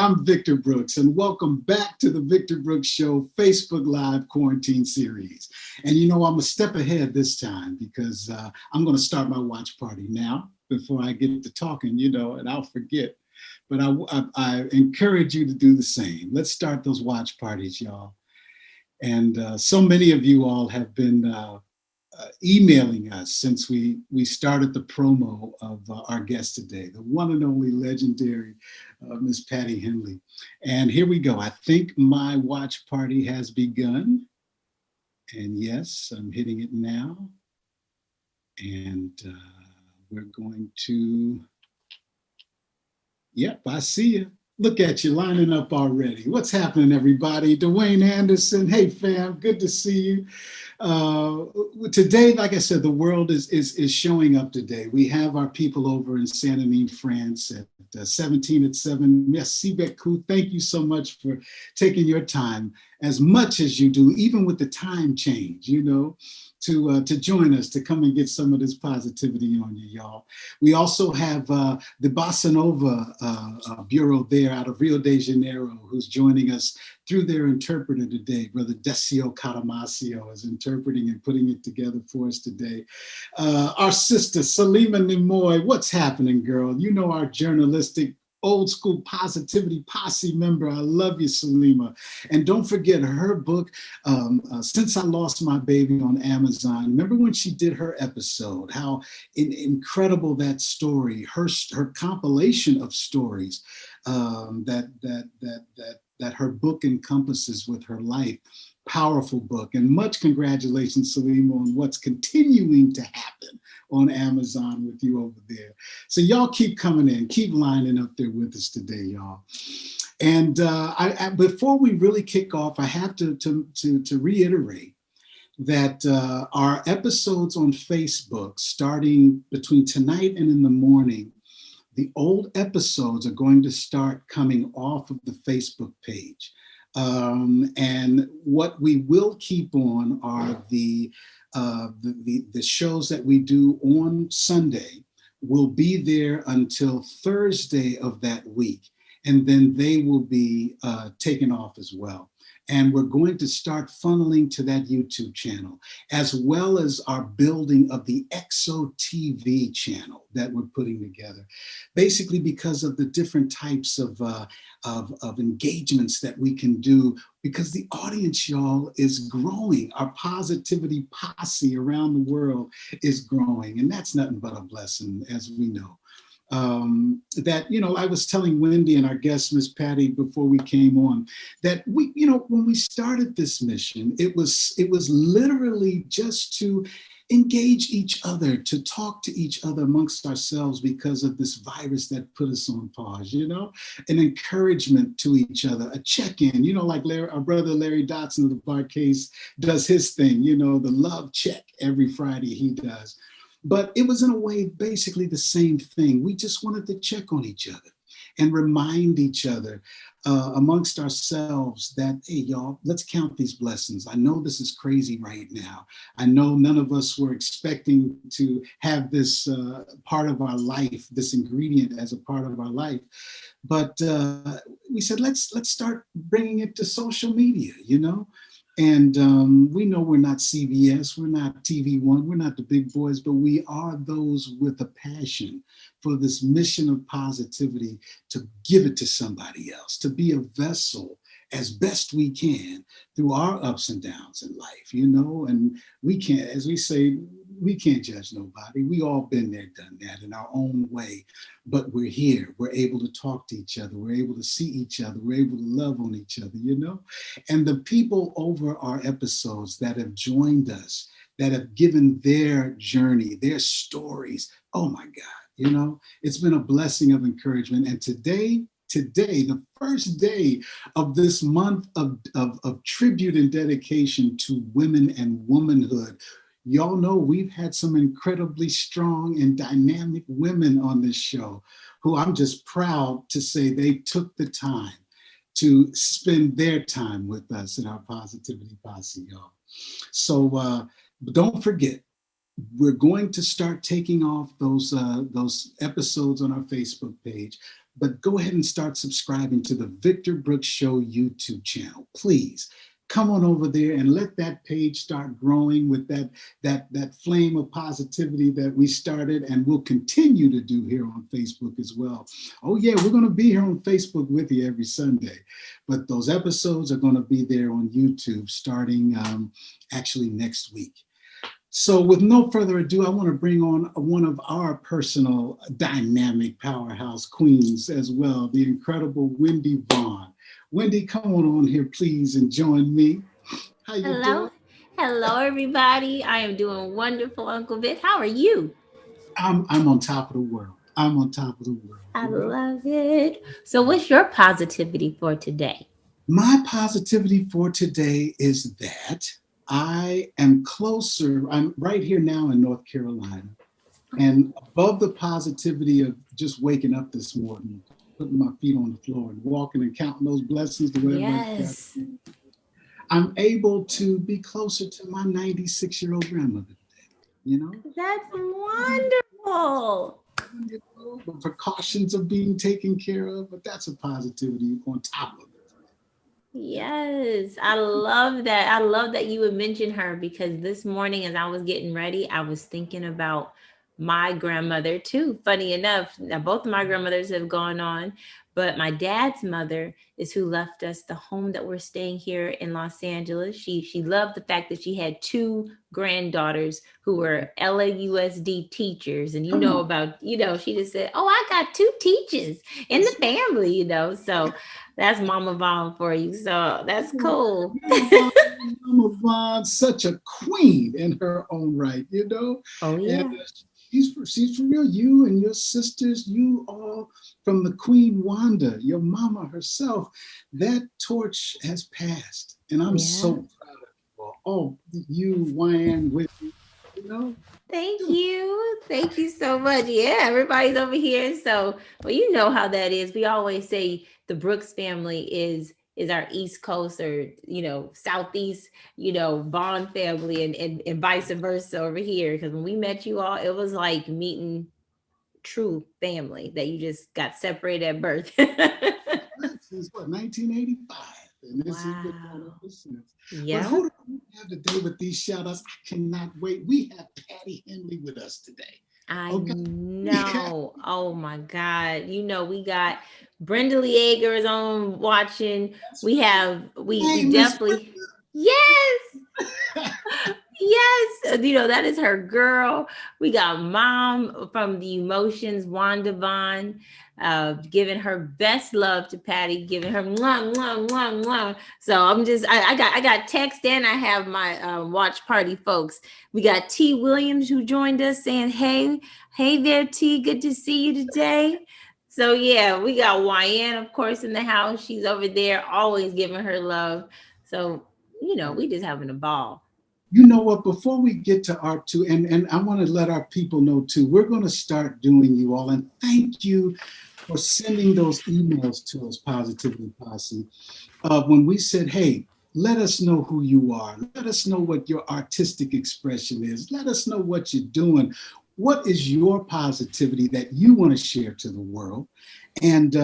I'm Victor Brooks, and welcome back to the Victor Brooks Show Facebook Live Quarantine Series. And you know, I'm a step ahead this time because I'm going to start my watch party now before I get to talking, you know, and I'll forget. But I encourage you to do the same. Let's start those watch parties, y'all. And so many of you all have been emailing us since we started the promo of our guest today, the one and only legendary Miss Patti Henley. And here we go. I think my watch party has begun. And yes, I'm hitting it now. And we're going to, yep, I see you. Look at you lining up already. What's happening, everybody? Dwayne Anderson, hey fam, good to see you. Today, like I said, the world is showing up today. We have our people over in Saint-Denis, France at 17 at 7. Merci beaucoup. Thank you so much for taking your time, as much as you do, even with the time change, you know, to join us, to come and get some of this positivity on you, y'all. We also have the Bossa Nova Bureau there out of Rio de Janeiro, who's joining us through their interpreter today. Brother Decio Catamasio is interpreting and putting it together for us today. Our sister, Salima Nimoy, what's happening, girl? You know, our journalistic old school positivity posse member. I love you, Salima. And don't forget her book, Since I Lost My Baby, on Amazon. Remember when she did her episode, how incredible that story, her compilation of stories that her book encompasses with her life. Powerful book, and much congratulations, Salima, on what's continuing to happen on Amazon with you over there. So y'all keep coming in, keep lining up there with us today, y'all. And before we really kick off, I have to reiterate that our episodes on Facebook, starting between tonight and in the morning, the old episodes are going to start coming off of the Facebook page. And what we will keep on are the shows that we do on Sunday will be there until Thursday of that week. And then they will be taken off as well. And we're going to start funneling to that YouTube channel, as well as our building of the EXO TV channel that we're putting together, basically because of the different types of engagements that we can do, because the audience, y'all, is growing. Our positivity posse around the world is growing, and that's nothing but a blessing, as we know. That, you know, I was telling Wendy and our guest, Miss Patti, before we came on, that we, you know, when we started this mission, it was literally just to engage each other, to talk to each other amongst ourselves because of this virus that put us on pause, you know, an encouragement to each other, a check-in, you know, like our brother Larry Dotson of the Barcase does his thing, you know, the love check every Friday he does. But it was in a way basically the same thing. We just wanted to check on each other and remind each other amongst ourselves that, hey, y'all, let's count these blessings. I know this is crazy right now. I know none of us were expecting to have this part of our life, this ingredient as a part of our life. But we said, let's start bringing it to social media, you know? And we know we're not CBS, we're not TV One, we're not the big boys, but we are those with a passion for this mission of positivity to give it to somebody else, to be a vessel as best we can through our ups and downs in life, you know? And we can't, as we say, we can't judge nobody. We all been there, done that in our own way, but we're here. We're able to talk to each other. We're able to see each other. We're able to love on each other, you know? And the people over our episodes that have joined us, that have given their journey, their stories, oh my God, you know, it's been a blessing of encouragement. And today, the first day of this month of tribute and dedication to women and womanhood, y'all know we've had some incredibly strong and dynamic women on this show who I'm just proud to say they took the time to spend their time with us in our Positivity Posse, y'all. So don't forget, we're going to start taking off those episodes on our Facebook page. but go ahead and start subscribing to the Victor Brooks Show YouTube channel. Please come on over there and let that page start growing with that flame of positivity that we started and will continue to do here on Facebook as well. Oh yeah, we're going to be here on Facebook with you every Sunday, but those episodes are going to be there on YouTube starting actually next week. So with no further ado, I want to bring on one of our personal dynamic powerhouse queens as well, the incredible Wendy Vaughn. Wendy, come on here, please, and join me. How you doing? Hello, everybody. I am doing wonderful, Uncle Vic. How are you? I'm on top of the world. I'm on top of the world. I love it. So what's your positivity for today? My positivity for today is that I am closer. I'm right here now in North Carolina. And above the positivity of just waking up this morning, putting my feet on the floor and walking and counting those blessings the way Yes. I'm able to be closer to my 96-year-old grandmother today, you know? That's wonderful. You know, the precautions of being taken care of, but that's a positivity on top of it. Yes, I love that. I love that you would mention her because this morning as I was getting ready, I was thinking about my grandmother too. Funny enough, now both of my grandmothers have gone on, but my dad's mother is who left us the home that we're staying here in Los Angeles. She loved the fact that she had two granddaughters who were LAUSD teachers. And she just said, "Oh, I got two teachers in the family," So that's Mama Vaughn for you. So that's cool. Mama Vaughn, such a queen in her own right, Oh, yeah. And she's for real. You and your sisters, you all from the Queen Wanda, your mama herself, that torch has passed. And I'm so proud of you all. Oh, you, Wyan, with me, Thank you. Thank you so much. Yeah, everybody's over here. So, well, you know how that is. We always say the Brooks family is our East Coast or, Southeast, Vaughn family and vice versa over here. Because when we met you all, it was like meeting true family that you just got separated at birth. Since 1985. And this has been going ever since. Yeah. But who do we have today with these shout outs? I cannot wait. We have Patti Henley with us today. I know. Oh my God. We got Brenda Lee Eggers on watching. We definitely. Yes. Yes. That is her girl. We got Mom from the Emotions, Wanda Vaughn, giving her best love to Patti, giving her mwah, mwah, mwah, mwah. So I got text and I have my watch party folks. We got T Williams who joined us saying, hey there, T, good to see you today. So yeah, we got Wyan, of course, in the house. She's over there, always giving her love. So, we just having a ball. You know what, before we get to our two, and I want to let our people know too, we're going to start doing you all. And thank you for sending those emails to us, Positivity Posse, when we said, hey, let us know who you are. Let us know what your artistic expression is. Let us know what you're doing. What is your positivity that you want to share to the world? And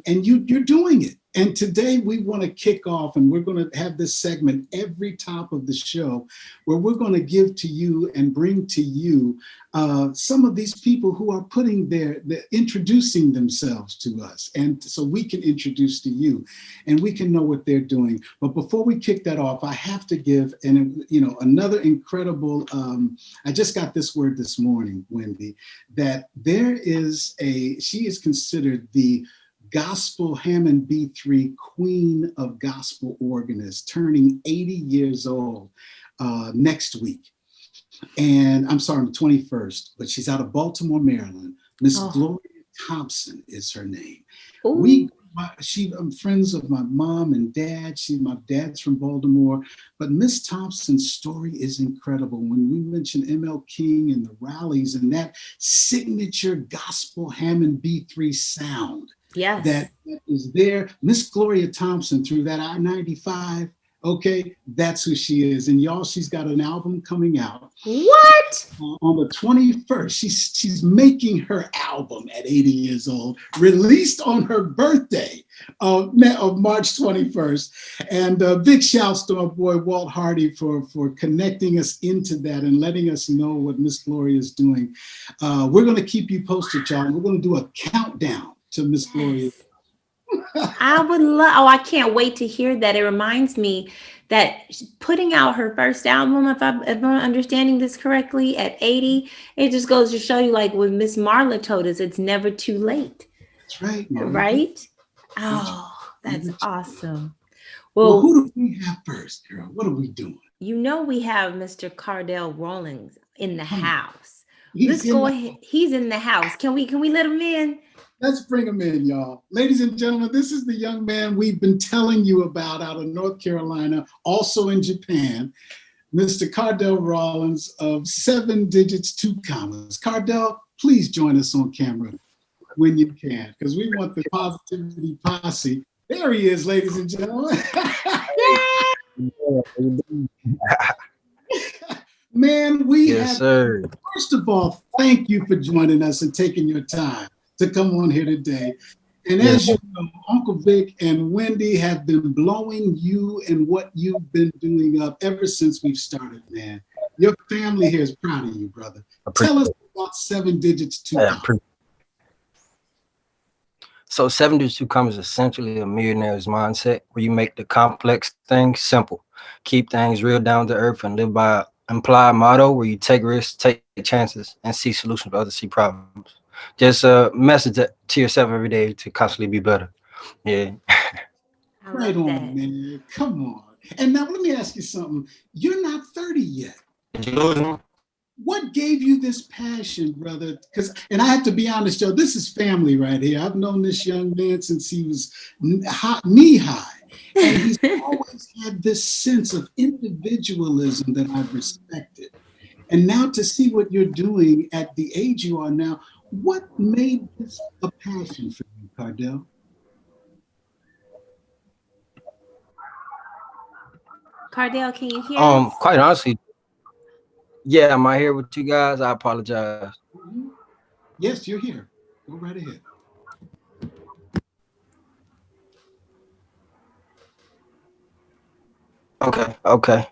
you're doing it. And today we want to kick off, and we're going to have this segment every top of the show where we're going to give to you and bring to you some of these people who are introducing themselves to us. And so we can introduce to you and we can know what they're doing. But before we kick that off, I have to give another incredible, I just got this word this morning, Wendy, that she is considered the Gospel Hammond B3 Queen of Gospel Organists, turning 80 years old next week. And I'm sorry, on the 21st, but she's out of Baltimore, Maryland. Miss Gloria Thompson is her name. I'm friends of my mom and dad. My dad's from Baltimore, but Miss Thompson's story is incredible. When we mention ML King and the rallies and that signature Gospel Hammond B3 sound, yes, that is there. Miss Gloria Thompson through that I-95 Okay, that's who she is. And y'all, she's got an album coming out. What? On the 21st. She's making her album at 80 years old, released on her birthday of March 21st. And big shouts to our boy Walt Hardy for connecting us into that and letting us know what Miss Gloria is doing. We're going to keep you posted, y'all. We're going to do a countdown to Miss Gloria. I would love, I can't wait to hear that. It reminds me that putting out her first album, if I'm understanding this correctly, at 80, it just goes to show you, like what Miss Marla told us, it's never too late. That's right. Mama. Right? Oh, that's awesome. Well, who do we have first, girl? What are we doing? You know, we have Mr. Cardell Rawlings in the house. Let's go ahead. He's in the house. Can we let him in? Let's bring him in, y'all. Ladies and gentlemen, this is the young man we've been telling you about out of North Carolina, also in Japan, Mr. Cardell Rawlings of 7 digits, 2 commas. Cardell, please join us on camera when you can, because we want the Positivity Posse. There he is, ladies and gentlemen. Man, sir. First of all, thank you for joining us and taking your time to come on here today. And as you know, Uncle Vic and Wendy have been blowing you and what you've been doing up ever since we've started, man. Your family here is proud of you, brother. Tell us about 7 digits, 2 commas. So 7 digits, 2 commas is essentially a millionaire's mindset where you make the complex things simple. Keep things real down to earth and live by an implied motto where you take risks, take chances, and see solutions for others see problems. Just a message to yourself every day to constantly be better. Yeah. Right on, man. Come on. And now let me ask you something. You're not 30 yet. Did you lose me? What gave you this passion, brother? And I have to be honest, Joe, this is family right here. I've known this young man since he was knee high. And he's always had this sense of individualism that I've respected. And now to see what you're doing at the age you are now, what made this a passion for you, Cardell? Cardell, can you hear us? Quite honestly, yeah, am I here with you guys? I apologize. Yes, you're here. Go right ahead. Okay.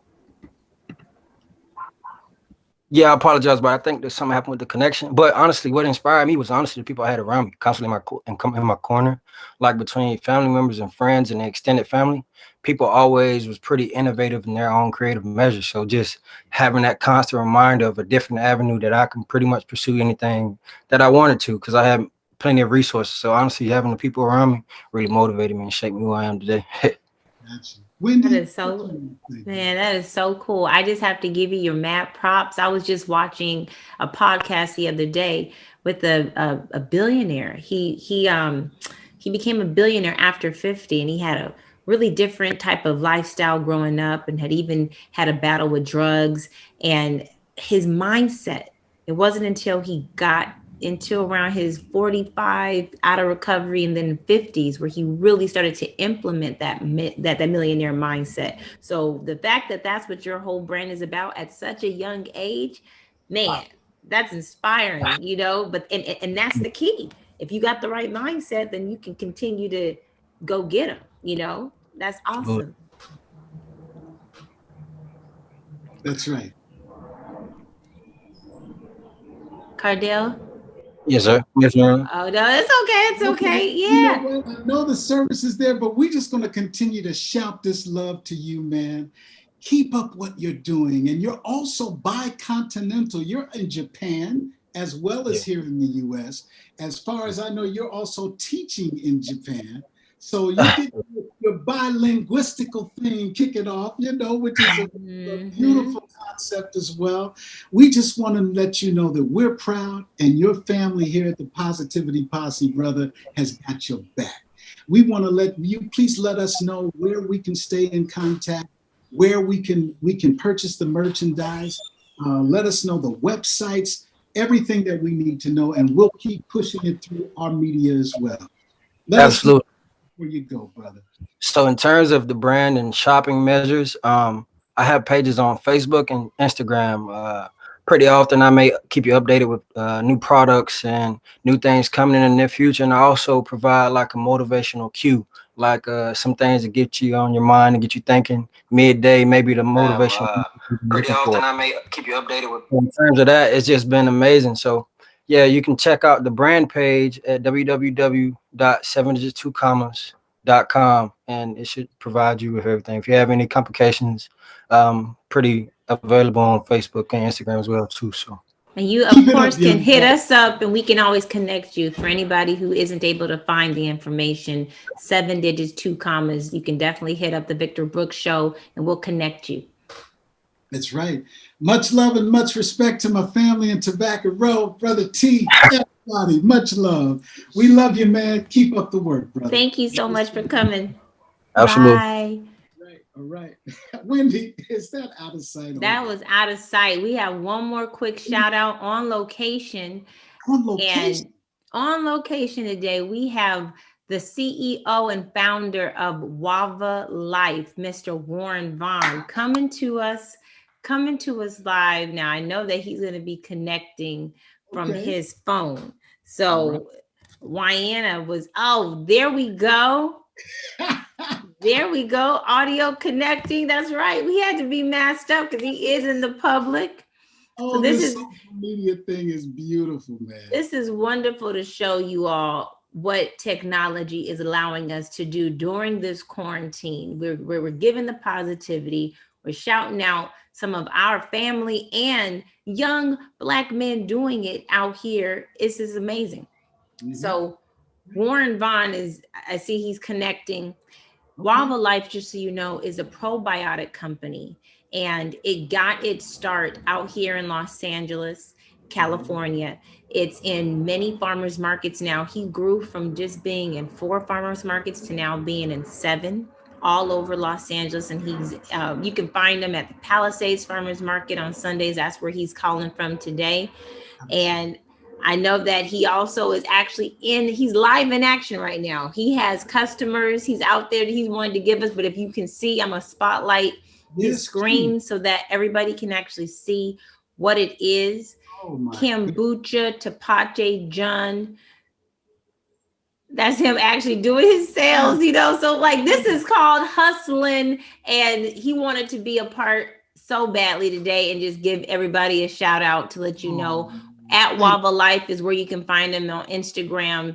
Yeah, I apologize, but I think there's something happened with the connection. But honestly, what inspired me was honestly the people I had around me, constantly in my corner, like between family members and friends and the extended family. People always was pretty innovative in their own creative measures. So just having that constant reminder of a different avenue that I can pretty much pursue anything that I wanted to, because I have plenty of resources. So honestly, having the people around me really motivated me and shaped me who I am today. Gotcha. Wendy, that is so cool. I just have to give you your mad props. I was just watching a podcast the other day with a billionaire. He became a billionaire after 50, and he had a really different type of lifestyle growing up and had even had a battle with drugs. And his mindset, it wasn't until he got into around his 45 out of recovery and then 50s where he really started to implement that millionaire mindset. So the fact that that's what your whole brand is about at such a young age, man, that's inspiring, you know. But and that's the key. If you got the right mindset, then you can continue to go get them, you know. That's awesome. That's right. Cardell? Yes, sir. Yes, ma'am. Oh, no, it's okay. Yeah. You know, I know the service is there, but we're just going to continue to shout this love to you, man. Keep up what you're doing. And you're also bicontinental. You're in Japan as well as here in the U.S. As far as I know, you're also teaching in Japan. So you get your bilinguistical thing, kick it off, you know, which is a beautiful concept as well. We just want to let you know that we're proud, and your family here at the Positivity Posse, brother, has got your back. We want to let you, please let us know where we can stay in contact, where we can purchase the merchandise. Let us know the websites, everything that we need to know, and we'll keep pushing it through our media as well. Absolutely. Where you go, brother? So in terms of the brand and shopping measures, I have pages on Facebook and Instagram. Pretty often I may keep you updated with new products and new things coming in the near future. And I also provide like a motivational cue, like some things that get you on your mind and get you thinking midday, maybe the motivation. Pretty often I may keep you updated with. In terms of that, it's just been amazing. So yeah, you can check out the brand page at www.7digit2commas.com, and it should provide you with everything. If you have any complications, pretty available on Facebook and Instagram as well too. So, and you of course can hit us up, and we can always connect you. For anybody who isn't able to find the information, 7 digits 2 commas, you can definitely hit up the Victor Brooks Show and we'll connect you. That's right. Much love and much respect to my family in Tobacco Row, Brother T. Everybody, much love. We love you, man. Keep up the work, brother. Thank you so much for coming. Absolutely. Bye. All right. Wendy, is that out of sight? That was out of sight. We have one more quick shout out on location. And on location today, we have the CEO and founder of Wava Life, Mr. Warren Vaughn, coming to us live. Now, I know that he's going to be connecting from his phone. So Wyanna was, there we go. There we go. Audio connecting. That's right. We had to be masked up because he is in the public. Oh, so this social media thing is beautiful, man. This is wonderful to show you all what technology is allowing us to do during this quarantine. We're giving the positivity. We're shouting out some of our family and young Black men doing it out here. This is amazing. Mm-hmm. So Warren Vaughn I see he's connecting. Wava Life, just so you know, is a probiotic company, and it got its start out here in Los Angeles, California. It's in many farmers markets now. He grew from just being in 4 farmers markets to now being in 7 all over Los Angeles. And he's you can find him at the Palisades Farmers Market on Sundays. That's where he's calling from today. And I know that he also is actually he's live in action right now. He has customers. He's out there that he's wanted to give us. But if you can see, I'm going to spotlight his screen so that everybody can actually see what it is. Kombucha Tapache John. That's him actually doing his sales, So like this is called hustling. And he wanted to be a part so badly today and just give everybody a shout out to let you know. At Wava Life is where you can find him on Instagram.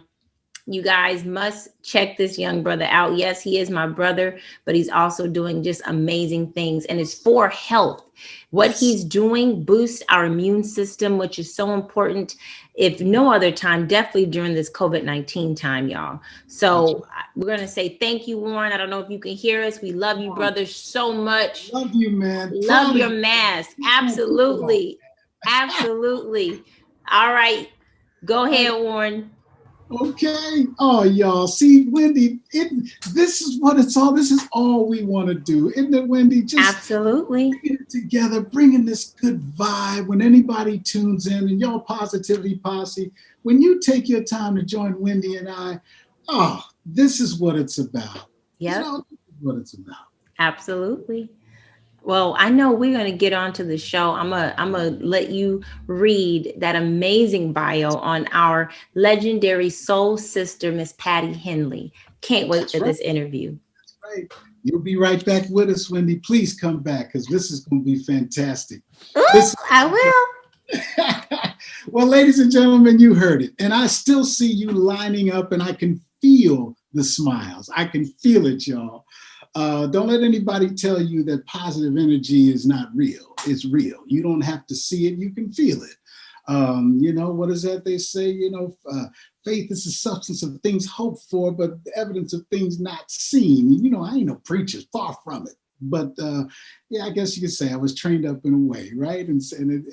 You guys must check this young brother out. Yes, he is my brother, but he's also doing just amazing things, and it's for health. What he's doing boosts our immune system, which is so important. If no other time, definitely during this COVID-19 time, y'all. So we're going to say thank you, Warren. I don't know if you can hear us. We love you, brother, so much. Love you, man. Love your mask. Absolutely. Absolutely. All right. Go ahead, Warren. Okay. Oh, y'all. See, Wendy, this is what it's all. This is all we want to do. Isn't it, Wendy? Just absolutely get it together, bringing this good vibe when anybody tunes in, and y'all Positivity Posse, when you take your time to join Wendy and I, this is what it's about. Yeah. This is what it's about. Absolutely. Well, I know we're going to get on to the show. I'm gonna let you read that amazing bio on our legendary soul sister, Miss Patti Henley. Can't wait for this interview. That's right. You'll be right back with us, Wendy. Please come back because this is going to be fantastic. I will. Well, ladies and gentlemen, you heard it. And I still see you lining up, and I can feel the smiles. I can feel it, y'all. Don't let anybody tell you that positive energy is not real. It's real. You don't have to see it. You can feel it. What is that they say? Faith is the substance of things hoped for, but the evidence of things not seen. I ain't no preacher, far from it. But I guess you could say I was trained up in a way, right? And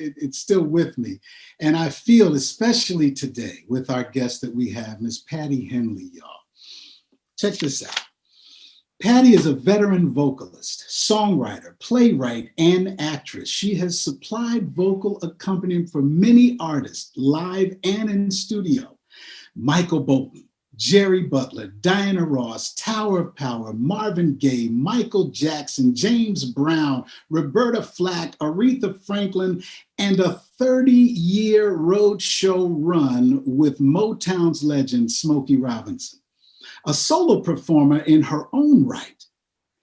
it's still with me. And I feel, especially today with our guest that we have, Miss Patti Henley, y'all. Check this out. Patti is a veteran vocalist, songwriter, playwright, and actress. She has supplied vocal accompaniment for many artists, live and in studio. Micheal Bolton, Jerry Butler, Diana Ross, Tower of Power, Marvin Gaye, Michael Jackson, James Brown, Roberta Flack, Aretha Franklin, and a 30-year roadshow run with Motown's legend, Smokey Robinson. A solo performer in her own right,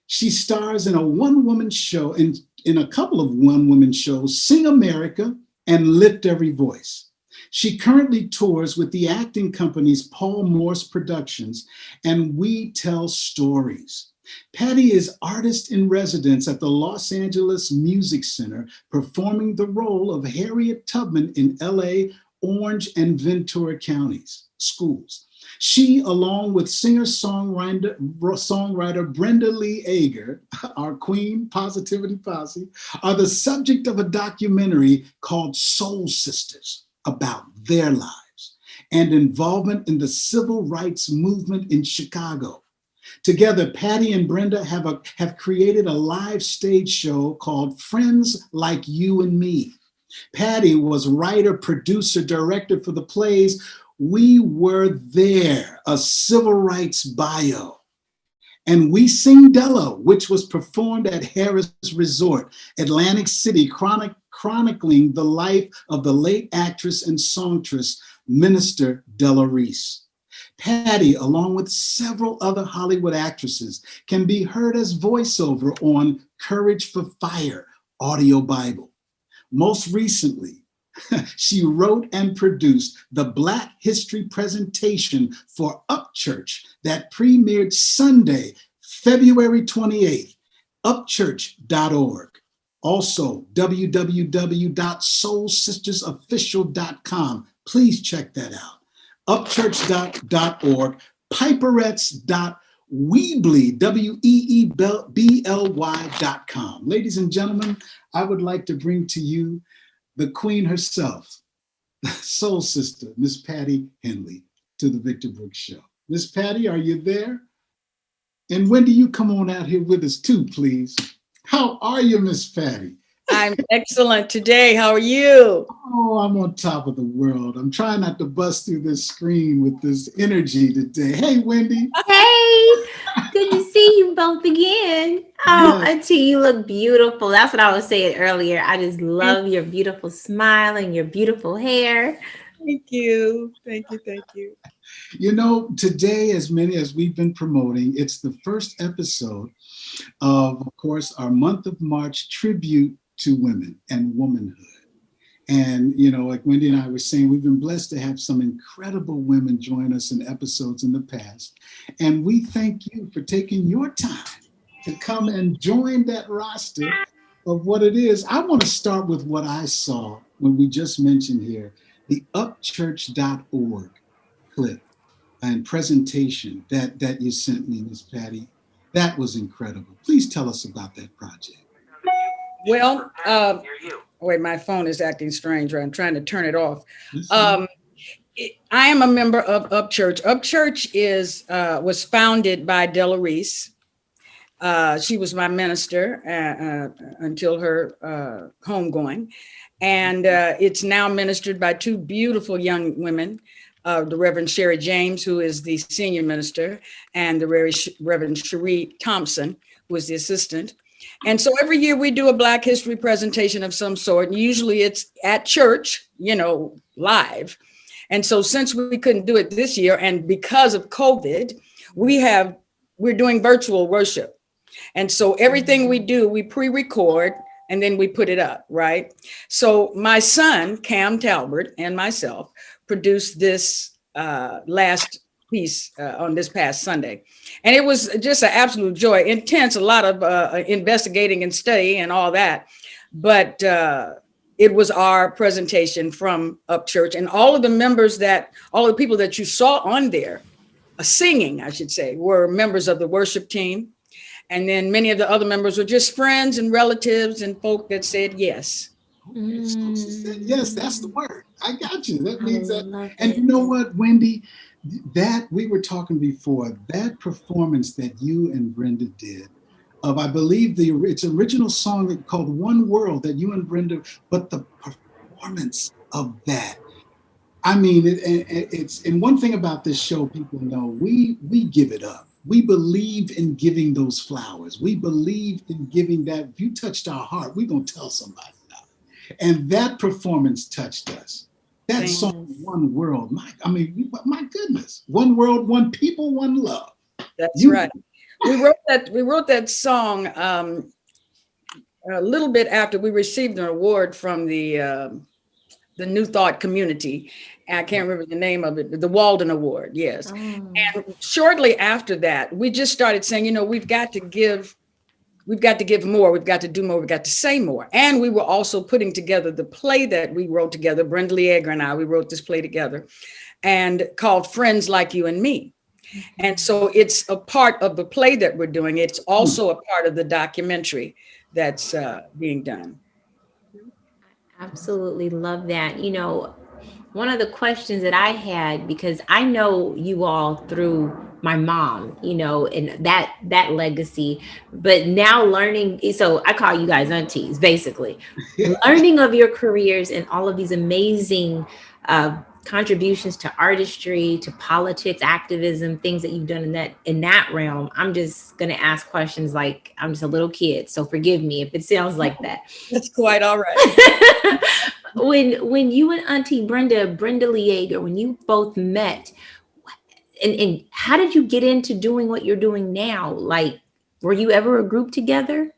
she stars in a one-woman show, in a couple of one-woman shows, Sing America and Lift Every Voice. She currently tours with the acting companies Paul Morse Productions and We Tell Stories. Patti is artist in residence at the Los Angeles Music Center, performing the role of Harriet Tubman in LA, Orange, and Ventura counties schools. She, along with singer-songwriter Brenda Lee Ager, our queen, Positivity Posse, are the subject of a documentary called Soul Sisters, about their lives and involvement in the civil rights movement in Chicago. Together, Patti and Brenda have created a live stage show called Friends Like You and Me. Patti was writer, producer, director for the plays We Were There, a civil rights bio, and We Sing Della, which was performed at Harris Resort, Atlantic City, chronicling the life of the late actress and songstress, Minister Della Reese. Patti, along with several other Hollywood actresses, can be heard as voiceover on Courage for Fire audio Bible. Most recently, she wrote and produced the Black History presentation for Upchurch that premiered Sunday, February 28th, upchurch.org. Also, www.soulsistersofficial.com. Please check that out. Upchurch.org, Piperettes.weebly, weebly.com. Ladies and gentlemen, I would like to bring to you the queen herself, soul sister, Miss Patti Henley, to the Victor Brooks Show. Miss Patti, are you there? And when do you come on out here with us too, please? How are you, Miss Patti? I'm excellent today. How are you? Oh, I'm on top of the world. I'm trying not to bust through this screen with this energy today. Hey, Wendy. Hey, good to see you both again. Oh, Auntie, you look beautiful. That's what I was saying earlier. I just love your beautiful smile and your beautiful hair. Thank you. Thank you. Thank you. You know, today, as many as we've been promoting, it's the first episode of course, our month of March tribute to women and womanhood. And, you know, like Wendy and I were saying, we've been blessed to have some incredible women join us in episodes in the past. And we thank you for taking your time to come and join that roster of what it is. I want to start with what I saw when we just mentioned here, the upchurch.org clip and presentation that you sent me, Ms. Patti. That was incredible. Please tell us about that project. Well, wait, my phone is acting strange. Right? I'm trying to turn it off. I am a member of Upchurch. Upchurch was founded by Della Reese. She was my minister until her homegoing. And it's now ministered by two beautiful young women, the Reverend Sherry James, who is the senior minister, and the Reverend Cherie Thompson, who is the assistant. And so every year we do a Black History presentation of some sort. And usually it's at church, you know, live. And so since we couldn't do it this year, and because of COVID, we're doing virtual worship. And so everything we do, we pre-record and then we put it up, right? So my son, Cam Talbert, and myself produced this last piece on this past Sunday. And it was just an absolute joy, intense, a lot of investigating and study and all that. But it was our presentation from Upchurch, and all of the people that you saw on there, singing, I should say, were members of the worship team. And then many of the other members were just friends and relatives and folk that said yes. Yes, that's the word. I got you. That means that. And you know what, Wendy, that we were talking before, that performance that you and Brenda did of, I believe it's original song called One World that you and Brenda, but the performance of that, I mean, it's, and one thing about this show, people know, we give it up. We believe in giving those flowers. We believe in giving that. If you touched our heart, we're going to tell somebody now. And that performance touched us. That song, One World, my goodness. One world, one people, one love. That's right. We wrote that song a little bit after we received an award from the New Thought community. I can't remember the name of it, the Walden Award, yes. Oh. And shortly after that, we just started saying, you know, we've got to give more, we've got to do more, we've got to say more. And we were also putting together the play that we wrote together, Brenda Lieger and I, we wrote this play together, and called Friends Like You and Me. And so it's a part of the play that we're doing. It's also a part of the documentary that's being done. Absolutely love that. You know, one of the questions that I had, because I know you all through my mom, you know, and that legacy, but now learning, so I call you guys aunties, basically, learning of your careers and all of these amazing contributions to artistry, to politics, activism, things that you've done in that realm. I'm just going to ask questions like I'm just a little kid, so forgive me if it sounds like that. That's quite all right. When you and Auntie Brenda Lieger, when you both met, and how did you get into doing what you're doing now? Like, were you ever a group together?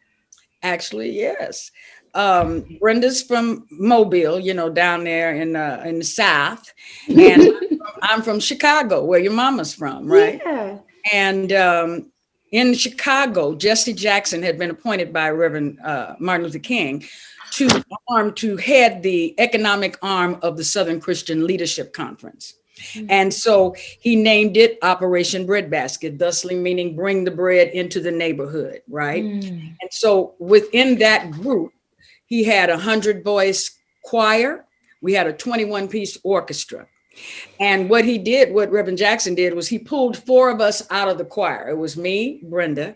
Actually, yes. Brenda's from Mobile, you know, down there in the South, and I'm from Chicago, where your mama's from, right? Yeah. And in Chicago, Jesse Jackson had been appointed by Reverend Martin Luther King to head the economic arm of the Southern Christian Leadership Conference. Mm-hmm. And so he named it Operation Breadbasket, thusly meaning bring the bread into the neighborhood, right? Mm. And so within that group, he had 100-voice choir. We had a 21-piece orchestra. And what Reverend Jackson did was he pulled 4 of us out of the choir. It was me, Brenda,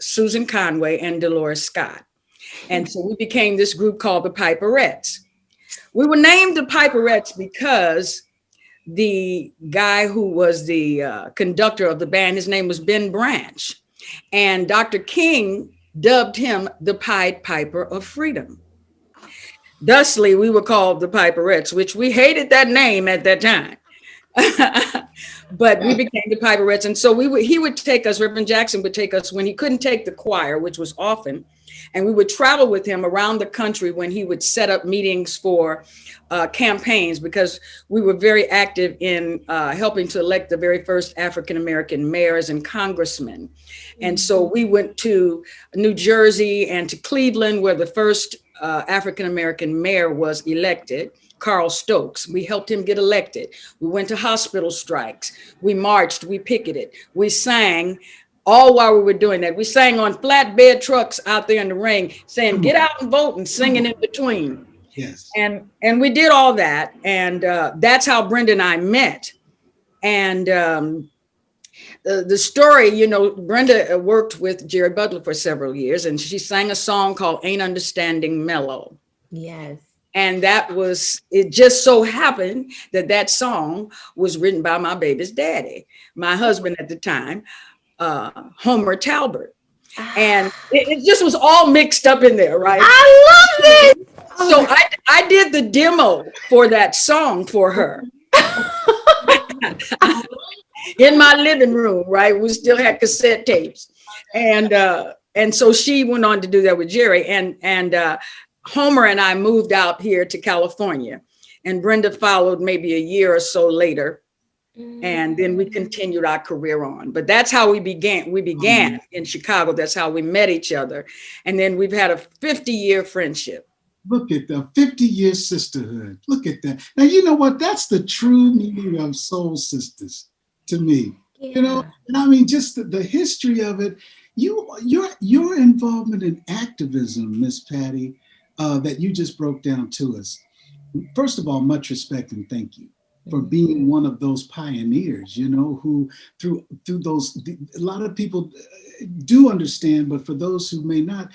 Susan Conway, and Dolores Scott. And so we became this group called the Piperettes. We were named the Piperettes because the guy who was the conductor of the band, his name was Ben Branch. And Dr. King dubbed him the Pied Piper of Freedom. Thusly, we were called the Piperettes, which we hated that name at that time. But we became the Piperettes. And so he would take us, Reverend Jackson would take us when he couldn't take the choir, which was often, and we would travel with him around the country when he would set up meetings for campaigns, because we were very active in helping to elect the very first African-American mayors and congressmen. And so we went to New Jersey and to Cleveland, where the first African-American mayor was elected, Carl Stokes. We helped him get elected. We went to hospital strikes. We marched, we picketed, we sang. All while we were doing that, we sang on flatbed trucks out there in the rain, saying, "Get out and vote," and singing in between. Yes. And we did all that. And that's how Brenda and I met. And the story, you know, Brenda worked with Jerry Butler for several years, and she sang a song called Ain't Understanding Mellow. Yes. And it just so happened that song was written by my baby's daddy, my husband at the time, Homer Talbert. And it just was all mixed up in there, right? I love it. So I did the demo for that song for her in my living room, right? We still had cassette tapes. And so she went on to do that with Jerry. And Homer and I moved out here to California, and Brenda followed maybe a year or so later. And then we continued our career on. But that's how we began. We began in Chicago. That's how we met each other. And then we've had a 50-year friendship. Look at the 50-year sisterhood. Look at that. Now, you know what? That's the true meaning of soul sisters to me. Yeah. You know, and I mean, just the history of it. Your involvement in activism, Miss Patti, that you just broke down to us. First of all, much respect and thank you for being one of those pioneers, you know, who through those, a lot of people do understand, but for those who may not,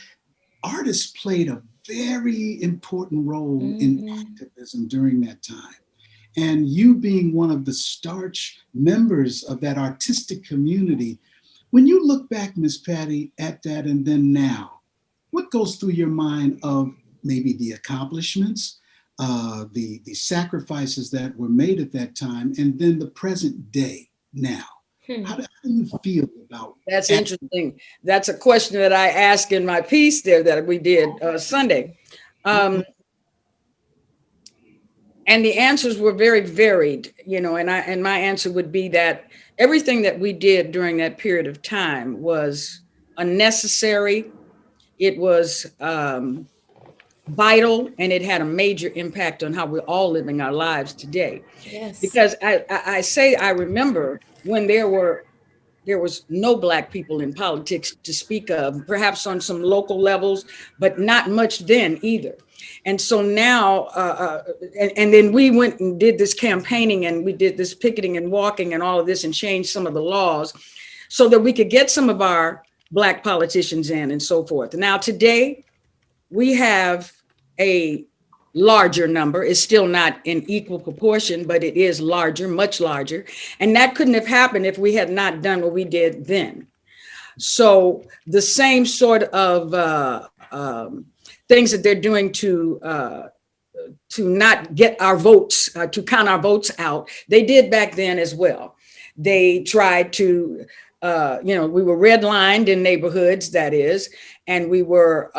artists played a very important role in activism during that time. And you being one of the starch members of that artistic community, when you look back, Miss Patti, at that and then now, what goes through your mind of maybe the accomplishments, the sacrifices that were made at that time, and then the present day now? How do you feel about That's interesting. That's a question that I asked in my piece there that we did Sunday. And the answers were very varied, you know, and my answer would be that everything that we did during that period of time was unnecessary. It was vital, and it had a major impact on how we're all living our lives today. Yes. Because I remember when there was no Black people in politics to speak of, perhaps on some local levels, but not much then either. And so now, and then we went and did this campaigning, and we did this picketing and walking and all of this, and changed some of the laws so that we could get some of our Black politicians in and so forth. Now today, we have a larger number. It's still not in equal proportion, but it is larger, much larger. And that couldn't have happened if we had not done what we did then. So the same sort of things that they're doing to not get our votes, to count our votes out, they did back then as well. They tried to, we were redlined in neighborhoods, that is, and we were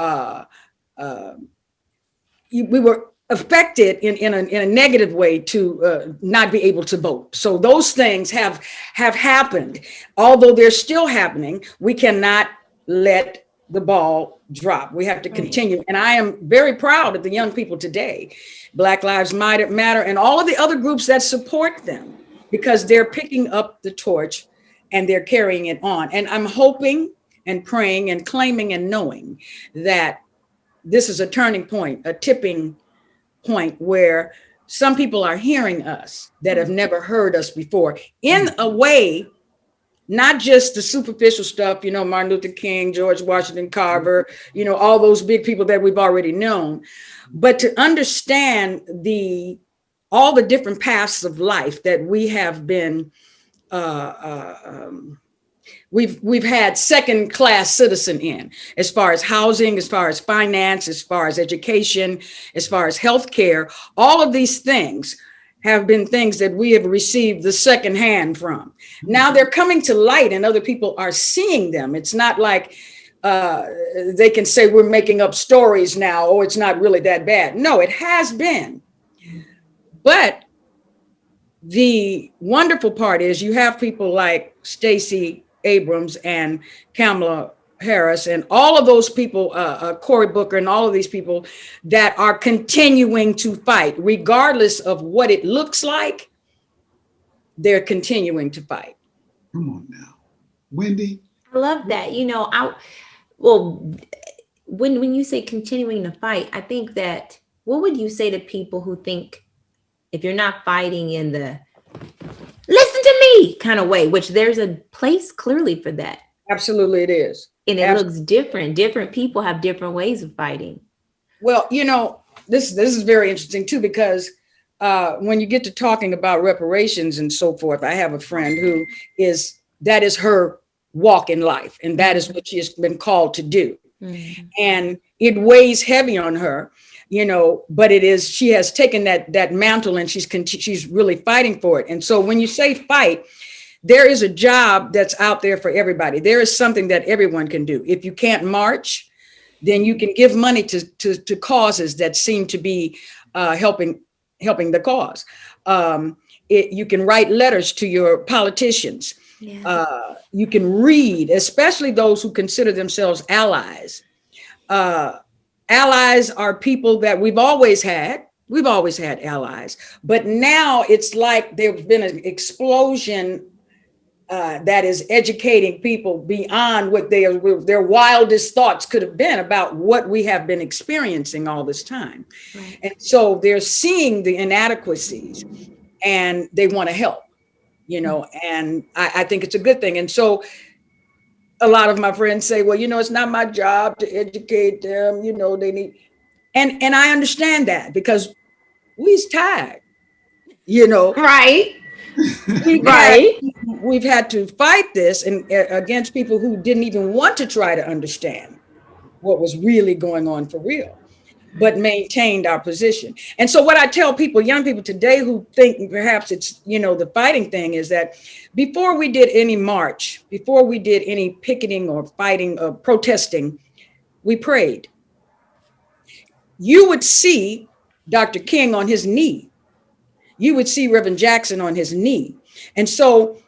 affected in a negative way to not be able to vote. So those things have happened. Although they're still happening, we cannot let the ball drop. We have to continue. And I am very proud of the young people today, Black Lives Matter, and all of the other groups that support them, because they're picking up the torch and they're carrying it on. And I'm hoping and praying and claiming and knowing that this is a turning point, a tipping point, where some people are hearing us that have never heard us before, in a way, not just the superficial stuff, Martin Luther King, George Washington Carver, all those big people that we've already known, but to understand all the different paths of life that we have been, we've had second-class citizen in, as far as housing, as far as finance, as far as education, as far as healthcare. All of these things have been things that we have received the second hand from. Now they're coming to light and other people are seeing them. It's not like they can say we're making up stories now, or it's not really that bad. No, it has been. But the wonderful part is you have people like Stacey Abrams and Kamala Harris and all of those people, Cory Booker and all of these people that are continuing to fight, regardless of what it looks like. They're continuing to fight. Come on now, Wendy. I love that. When you say continuing to fight, I think that, what would you say to people who think, if you're not fighting in the listen to me kind of way, which there's a place clearly for that. Absolutely it is. And it looks different. Different people have different ways of fighting. Well, this is very interesting too, because when you get to talking about reparations and so forth, I have a friend that is her walk in life, and that is what she has been called to do. Mm-hmm. And it weighs heavy on her, but she has taken that mantle, and she's really fighting for it. And so when you say fight, there is a job that's out there for everybody. There is something that everyone can do. If you can't march, then you can give money to causes that seem to be helping the cause. You can write letters to your politicians. Yes. You can read, especially those who consider themselves allies. Allies are people that we've always had. We've always had allies, but now it's like there's been an explosion that is educating people beyond what their wildest thoughts could have been about what we have been experiencing all this time. Right. And so they're seeing the inadequacies and they want to help, and I think it's a good thing. And so a lot of my friends say, well, it's not my job to educate them, they need, and I understand that, because we's tired. Right. We've had to fight this and against people who didn't even want to try to understand what was really going on for real, but maintained our position. And so what I tell people, young people today who think perhaps it's, the fighting thing, is that before we did any march, before we did any picketing or fighting or protesting, we prayed. You would see Dr. King on his knee. You would see Reverend Jackson on his knee. And so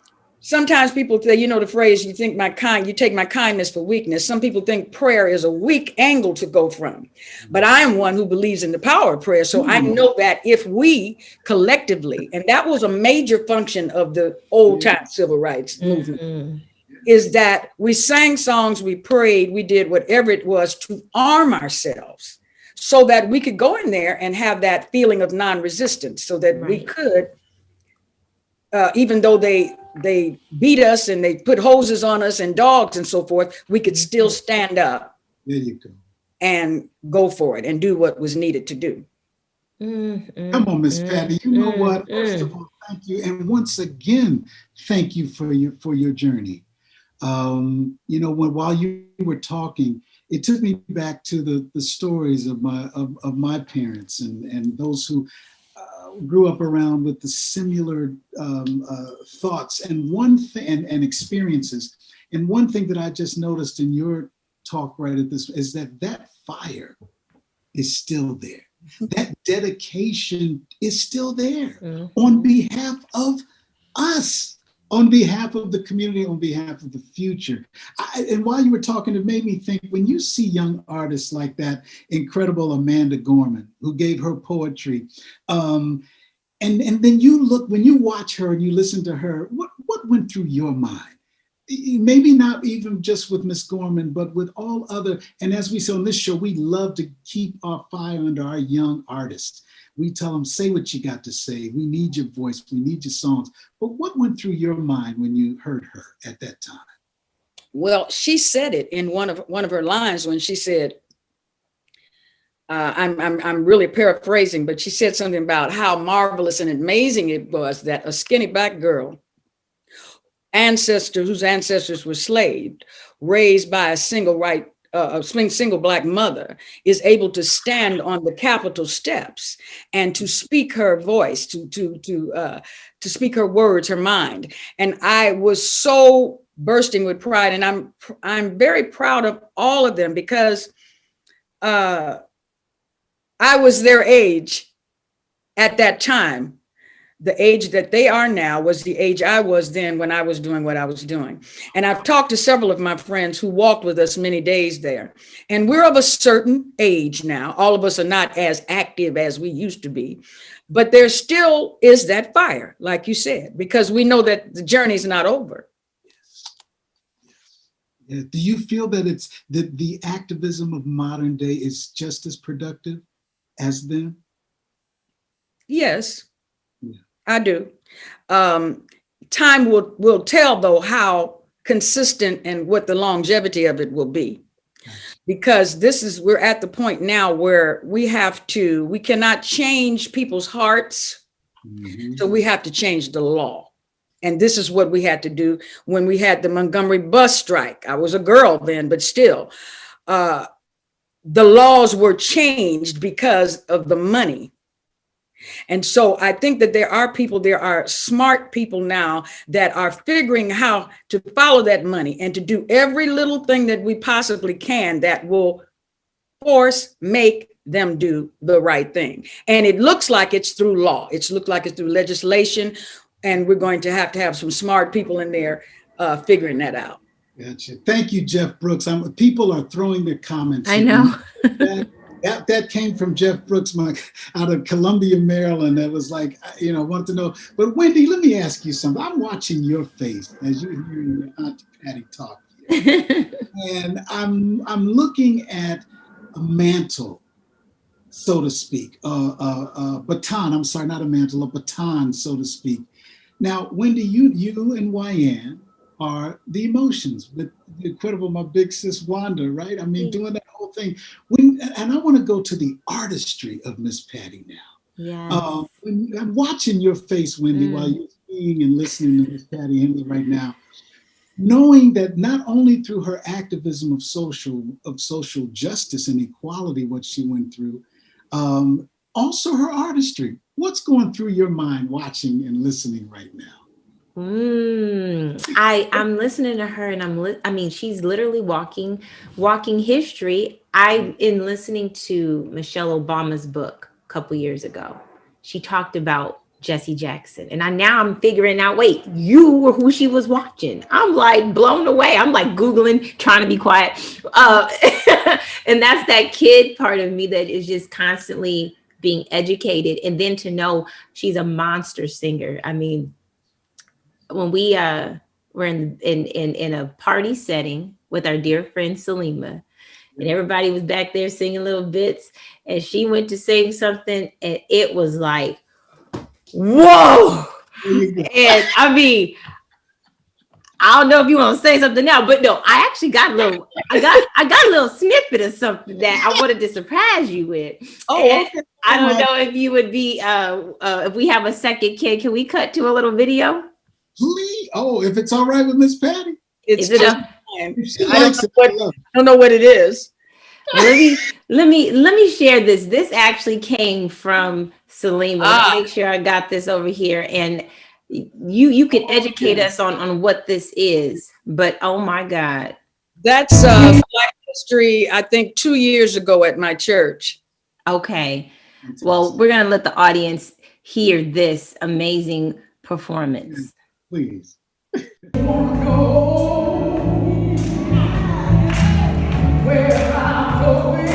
sometimes people say, the phrase, you take my kindness for weakness. Some people think prayer is a weak angle to go from. But I am one who believes in the power of prayer. So I know that if we collectively, and that was a major function of the old time civil rights movement, is that we sang songs, we prayed, we did whatever it was to arm ourselves so that we could go in there and have that feeling of non-resistance, so that we could, even though they beat us and they put hoses on us and dogs and so forth, we could still stand up. There you go. And go for it and do what was needed to do. Come on, Miss Patti. You know what? First of all, thank you. And once again, thank you for your journey. While you were talking, it took me back to the stories of my parents and those who grew up around with the similar thoughts and experiences. And one thing that I just noticed in your talk right at this is that fire is still there. That dedication is still there on behalf of us, on behalf of the community, on behalf of the future. And while you were talking, it made me think, when you see young artists like that incredible Amanda Gorman, who gave her poetry, and then you look, when you watch her and you listen to her, what went through your mind? Maybe not even just with Miss Gorman, but with all other, and as we say on this show, we love to keep our fire under our young artists. We tell them, say what you got to say. We need your voice. We need your songs. But what went through your mind when you heard her at that time? Well, she said it in one of her lines when she said, I'm really paraphrasing, but she said something about how marvelous and amazing it was that a skinny black girl, whose ancestors were slaved, raised by a single black mother, is able to stand on the Capitol steps and to speak her voice, to speak her words, her mind. And I was so bursting with pride, and I'm very proud of all of them, because I was their age at that time. The age that they are now was the age I was then when I was doing what I was doing. And I've talked to several of my friends who walked with us many days there. And we're of a certain age now. All of us are not as active as we used to be, but there still is that fire, like you said, because we know that the journey's not over. Yeah. Do you feel that the activism of modern day is just as productive as then? Yes. I do. Time will tell, though, how consistent and what the longevity of it will be. Because we're at the point now where we cannot change people's hearts. So we have to change the law. And this is what we had to do when we had the Montgomery bus strike. I was a girl then, but still, the laws were changed because of the money. And so I think that there are smart people now that are figuring how to follow that money and to do every little thing that we possibly can that will make them do the right thing. And it looks like it's through law. It looks like it's through legislation. And we're going to have some smart people in there figuring that out. Gotcha. Thank you, Jeff Brooks. People are throwing their comments. I know. That came from Jeff Brooks out of Columbia, Maryland. That was like, want to know. But Wendy, let me ask you something. I'm watching your face as you're hearing your Auntie Patti talk. And I'm looking at a mantle, so to speak, a baton. I'm sorry, not a mantle, a baton, so to speak. Now, Wendy, you and Wyann are the emotions with the incredible, my big sis Wanda, right? I mean, doing that whole thing. And I want to go to the artistry of Miss Patti now. Yes. I'm watching your face, Wendy, while you're seeing and listening to Miss Patti Henley right now, knowing that not only through her activism of social justice and equality, what she went through, also her artistry. What's going through your mind watching and listening right now? I'm listening to her, and she's literally walking history. In listening to Michelle Obama's book a couple years ago, she talked about Jesse Jackson, and I'm figuring out, wait, you were who she was watching. I'm like blown away. I'm like Googling, trying to be quiet. And that's that kid part of me that is just constantly being educated. And then to know she's a monster singer. I mean, when we were in a party setting with our dear friend Salima, and everybody was back there singing little bits, and she went to sing something, and it was like, whoa. And I mean, I don't know if you want to say something now, but no, I actually got a little, I got a little snippet of something that I wanted to surprise you with. Oh, okay. I don't know if you would be, if we have a second, can we cut to a little video? Please. Oh, if it's all right with Miss Patti. I don't know what it is. Let me share this. This actually came from Salima. Let me make sure I got this over here, and you can educate us on what this is. But oh my God, that's Black History. I think 2 years ago at my church. Okay, well, we're gonna let the audience hear this amazing performance. Please. Where I'm going.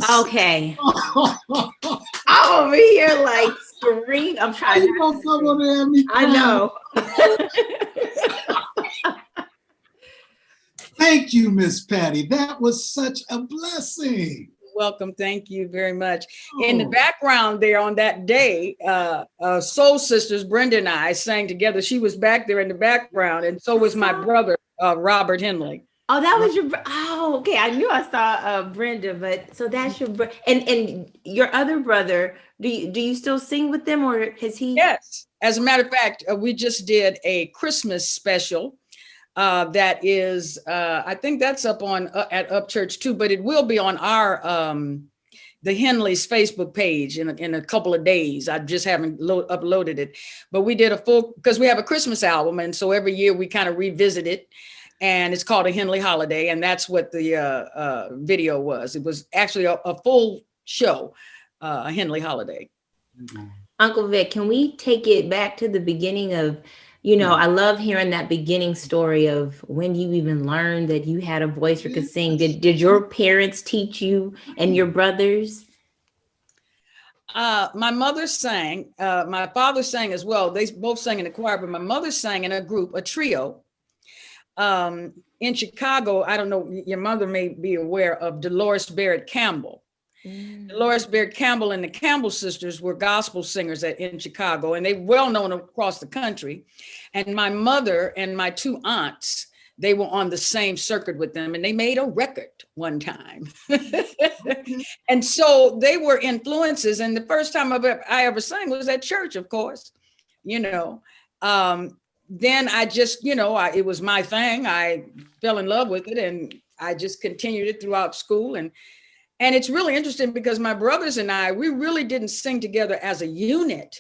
Okay. I'm over here like scream. I'm trying to come on there and me cry? I know. Thank you, Miss Patti. That was such a blessing. welcome. Thank you very much. In the background there on that day, Soul Sisters, Brenda and I sang together. She was back there in the background, and so was my brother, Robert Henley. Oh, that was your, okay. I knew I saw Brenda, but so that's your, and your other brother, do you still sing with them, or has he? Yes. As a matter of fact, we just did a Christmas special that is, I think that's up on at Upchurch too, but it will be on our, the Henleys Facebook page in a couple of days. I just haven't uploaded it, but we did a full, because we have a Christmas album. And so every year we kind of revisit it. And it's called A Henley Holiday. And that's what the video was. It was actually a full show, A Henley Holiday. Mm-hmm. Uncle Vic, can we take it back to the beginning of, I love hearing that beginning story of when you even learned that you had a voice or could sing. Did your parents teach you and your brothers? My mother sang, my father sang as well. They both sang in the choir, but my mother sang in a group, a trio. In Chicago, I don't know, your mother may be aware of Dolores Barrett Campbell. Dolores Barrett Campbell and the Campbell sisters were gospel singers in Chicago, and they were well known across the country. And my mother and my two aunts, they were on the same circuit with them, and they made a record one time. And so they were influences. And the first time I ever sang was at church, of course, Then I just, it was my thing. I fell in love with it, and I just continued it throughout school. And it's really interesting because my brothers and I, we really didn't sing together as a unit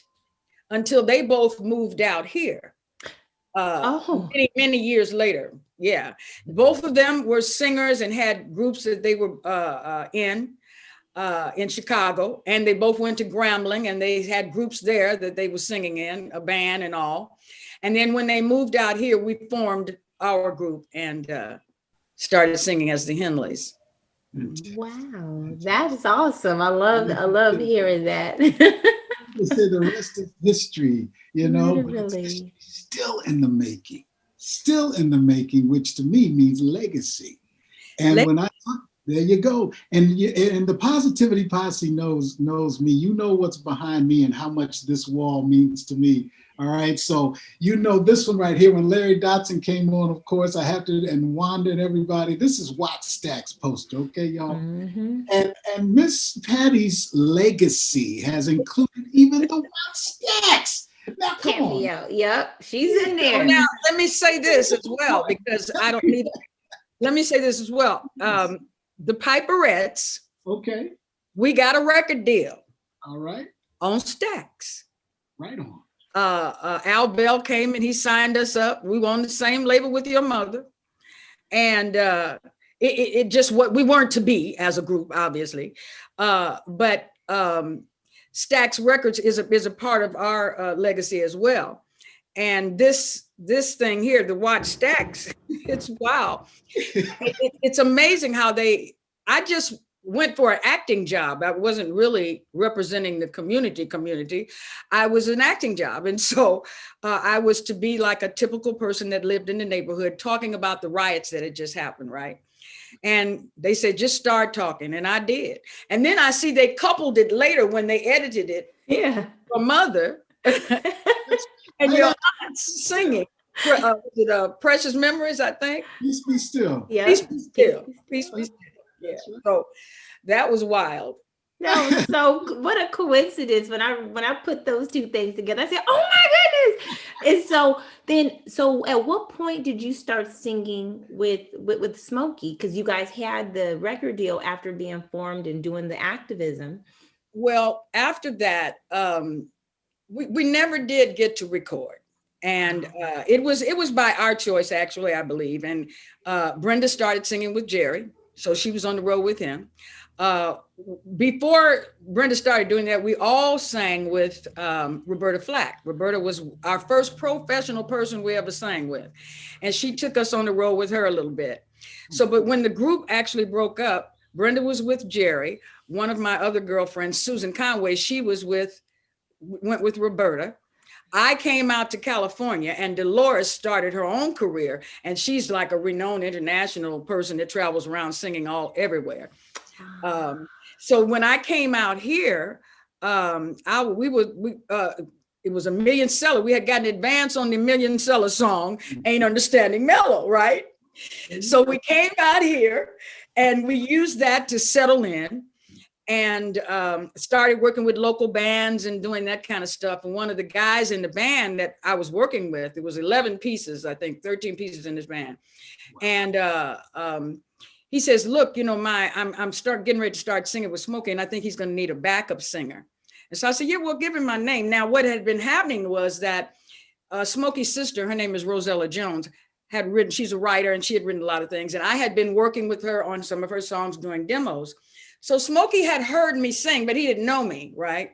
until they both moved out here. Many, many years later. Yeah. Both of them were singers and had groups that they were in Chicago. And they both went to Grambling, and they had groups there that they were singing in, a band and all. And then when they moved out here, we formed our group and started singing as the Henleys. Wow, that is awesome. I love hearing that. They say the rest is history, Literally. Still in the making, which to me means legacy. And when I talk, there you go. And the Positivity Posse knows me. You know what's behind me and how much this wall means to me. All right. So, this one right here, when Larry Dotson came on, of course, I have to, and Wanda and everybody, this is Watt Stack's poster. Okay, y'all. Mm-hmm. And Miss Patty's legacy has included even the Watt Stacks. Now, come on. Yep. She's in there. Now, let me say this as well, because I don't need, let me say this as well. The Piperettes. Okay. We got a record deal. All right. On Stax. Right on. Al Bell came and he signed us up. We were on the same label with your mother. And it just what we weren't to be as a group, obviously. But Stax Records is a part of our legacy as well. And this thing here, the Watch Stax, it's wow. It's amazing how I just went for an acting job. I wasn't really representing the community. I was an acting job. And so I was to be like a typical person that lived in the neighborhood talking about the riots that had just happened, right? And they said, just start talking. And I did. And then I see they coupled it later when they edited it. Yeah. For Mother and your aunt singing. Precious Memories, I think. Peace Be Still. Yeah. Peace Be Still. Peace Be Still. Yeah. So that was wild. No, so what a coincidence when I put those two things together. I said, oh my goodness. And so at what point did you start singing with Smokey? Because you guys had the record deal after being formed and doing the activism. Well, after that, we never did get to record. And it was by our choice, actually, I believe. And Brenda started singing with Jerry. So she was on the road with him. Before Brenda started doing that, we all sang with Roberta Flack. Roberta was our first professional person we ever sang with. And she took us on the road with her a little bit. So, but when the group actually broke up, Brenda was with Jerry. One of my other girlfriends, Susan Conway, she went with Roberta. I came out to California and Dolores started her own career, and she's like a renowned international person that travels around singing everywhere. So when I came out here, it was a million seller. We had gotten advance on the million seller song, Ain't Understanding Mellow, right? So we came out here and we used that to settle in and started working with local bands and doing that kind of stuff. And one of the guys in the band that I was working with, it was 11 pieces, I think 13 pieces in this band. And he says, look, you know, I'm getting ready to start singing with Smokey, and I think he's going to need a backup singer. And so I said, yeah, well, give him my name. Now, what had been happening was that Smokey's sister, her name is Rosella Jones, had written, she's a writer, and she had written a lot of things. And I had been working with her on some of her songs doing demos. So Smokey had heard me sing, but he didn't know me, right?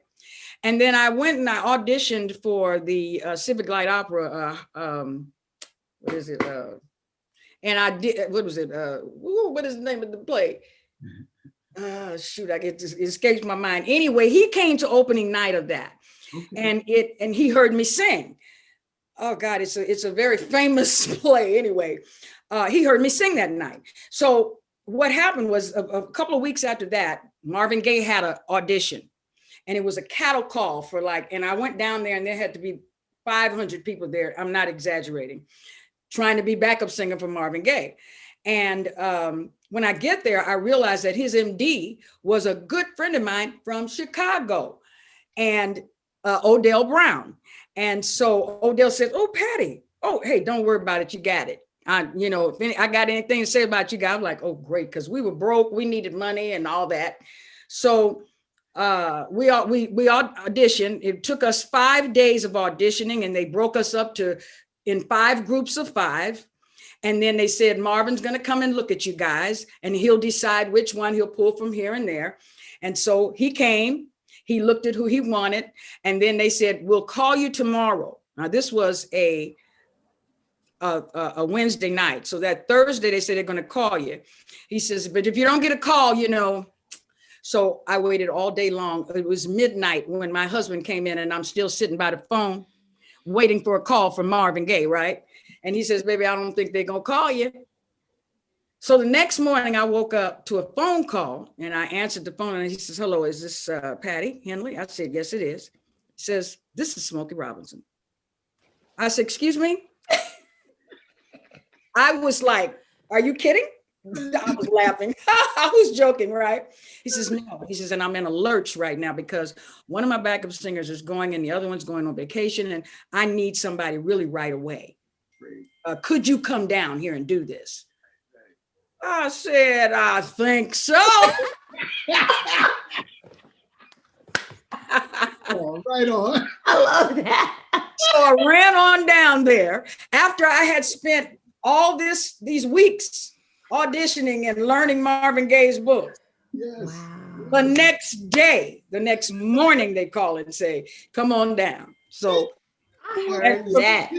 And then I went and I auditioned for the Civic Light Opera, what is it? And I did, what was it? What is the name of the play? Shoot, it escapes my mind. Anyway, he came to opening night of that, and he heard me sing. Oh God, it's a very famous play. Anyway, he heard me sing that night. So what happened was a couple of weeks after that, Marvin Gaye had an audition, and it was a cattle call for and I went down there, and there had to be 500 people there. I'm not exaggerating, trying to be backup singer for Marvin Gaye. And when I get there, I realized that his MD was a good friend of mine from Chicago, and Odell Brown. And so Odell said, oh, Patti, oh, hey, don't worry about it. You got it. If I got anything to say about you guys, I'm like, oh, great. Because we were broke. We needed money and all that. So we all auditioned. It took us 5 days of auditioning, and they broke us up in 5 groups of 5. And then they said, Marvin's going to come and look at you guys, and he'll decide which one he'll pull from here and there. And so he came, he looked at who he wanted. And then they said, we'll call you tomorrow. Now, this was a Wednesday night. So that Thursday, they said they're going to call you. He says, but if you don't get a call, So I waited all day long. It was midnight when my husband came in, and I'm still sitting by the phone waiting for a call from Marvin Gaye, right? And he says, baby, I don't think they're going to call you. So the next morning I woke up to a phone call, and I answered the phone, and he says, hello, is this Patti Henley? I said, yes, it is. He says, this is Smokey Robinson. I said, excuse me? I was like, are you kidding? I was laughing. I was joking, right? He says, no. He says, and I'm in a lurch right now because one of my backup singers is going and the other one's going on vacation, and I need somebody really right away. Could you come down here and do this? I said, I think so. Oh, right on. I love that. So I ran on down there after I had spent all these weeks auditioning and learning Marvin Gaye's book. Yes. Wow. The next morning, they call and say, come on down. So I heard that.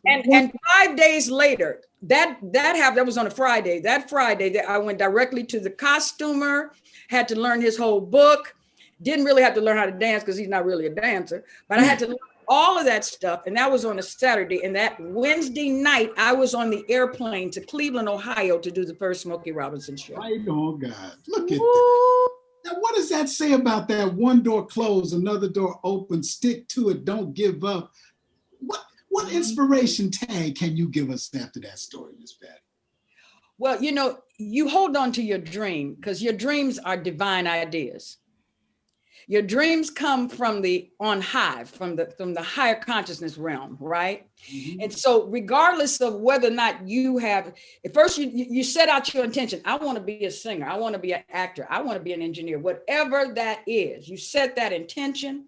And 5 days later, that happened. That was on a Friday. That Friday, I went directly to the costumer, had to learn his whole book. Didn't really have to learn how to dance because he's not really a dancer, but I had to learn all of that stuff. And that was on a Saturday. And that Wednesday night, I was on the airplane to Cleveland, Ohio to do the first Smokey Robinson show. Right on, God. Look at that. Now, what does that say about that one door closed, another door open, stick to it, don't give up? What inspiration tag can you give us after that story, Ms. Patti? Well, you hold on to your dream because your dreams are divine ideas. Your dreams come from on high, from the higher consciousness realm, right? Mm-hmm. And so regardless of whether or not you have, at first you set out your intention. I want to be a singer. I want to be an actor. I want to be an engineer, whatever that is. You set that intention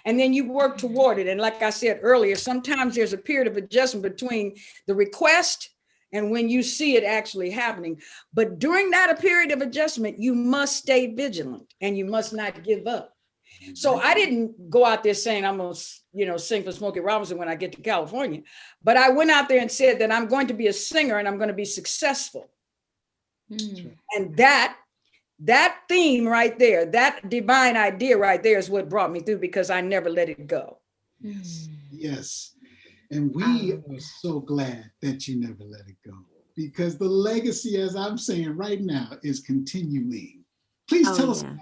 and then you work toward it. And like I said earlier, sometimes there's a period of adjustment between the request and when you see it actually happening. But during that period of adjustment, you must stay vigilant and you must not give up. So I didn't go out there saying I'm going to, sing for Smokey Robinson when I get to California, but I went out there and said that I'm going to be a singer and I'm going to be successful. Mm. And that theme right there, that divine idea right there is what brought me through because I never let it go. Yes. And we are so glad that you never let it go because the legacy, as I'm saying right now, is continuing. Please tell us about